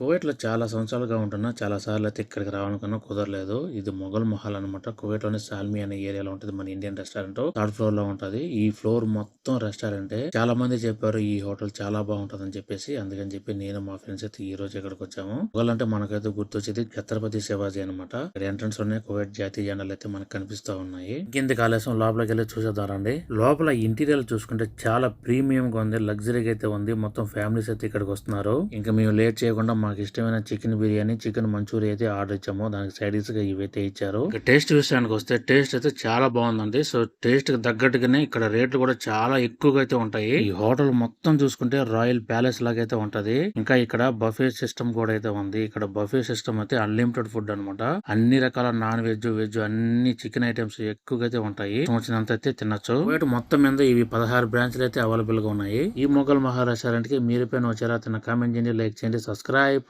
Kuwait లో చాలా సంవత్సరాలుగా ఉంటున్నా. చాలా సార్లు అయితే ఇక్కడికి రావాలనుకున్నా కుదరలేదు. ఇది మొఘల్ మహల్ అనమాట. కువైట్ లోని సాల్మి అనే ఏరియాలో ఉంటది మన ఇండియన్ రెస్టారెంట్. థర్డ్ ఫ్లోర్ లో ఉంటది. ఈ ఫ్లోర్ మొత్తం రెస్టారెంటే. చాలా మంది చెప్పారు ఈ హోటల్ చాలా బాగుంటది అని చెప్పేసి. అందుకని చెప్పి నేను మా ఫ్రెండ్స్ అయితే ఈ రోజు ఇక్కడికి వచ్చాము. మొఘల్ అంటే మనకైతే గుర్తొచ్చేది ఛత్రపతి శివాజీ అనమాట. ఇక్కడ ఎంట్రన్స్ లోనే కువైట్ జాతీయ జెండాలు అయితే మనకు కనిపిస్తా ఉన్నాయి. ఇంకెందుకు ఆలస్యం లోపలికి వెళ్ళి చూసేద్దారండి. లోపల ఇంటీరియర్ చూసుకుంటే చాలా ప్రీమియం గా ఉంది. లగ్జరీగా అయితే ఉంది. మొత్తం ఫ్యామిలీస్ అయితే ఇక్కడికి వస్తున్నారు. ఇంకా మేము లేట్ చేయకుండా మాకు ఇష్టమైన చికెన్ బిర్యానీ, చికెన్ మంచూరియా అయితే ఆర్డర్ ఇచ్చాము. దానికి సైడ్ డిష్ గా ఇవైతే ఇచ్చారు. ఇక టేస్ట్ విషయానికి వస్తే టేస్ట్ అయితే చాలా బాగుందండి. సో టేస్ట్ కి తగ్గట్టుగానే ఇక్కడ రేట్లు కూడా చాలా ఎక్కువగా అయితే ఉంటాయి. ఈ హోటల్ మొత్తం చూసుకుంటే రాయల్ ప్యాలెస్ లాగా అయితే ఉంటది. ఇంకా ఇక్కడ బఫే సిస్టమ్ కూడా అయితే ఉంది. ఇక్కడ బఫే సిస్టమ్ అయితే అన్లిమిటెడ్ ఫుడ్ అనమాట. అన్ని రకాల నాన్ వెజ్, వెజ్ అన్ని చికెన్ ఐటమ్స్ ఎక్కువగా అయితే ఉంటాయి. వచ్చినంత అయితే తినొచ్చు. కువైట్ మొత్తం మీద ఇవి 16 బ్రాంచ్లు అయితే అవైలబుల్ గా ఉన్నాయి. ఈ మొఘల్ మహల్ రెస్టారెంట్ కి మీరు పైన వచ్చారా? తన కామెంట్ చేయండి, లైక్ చేయండి, సబ్స్క్రైబ్.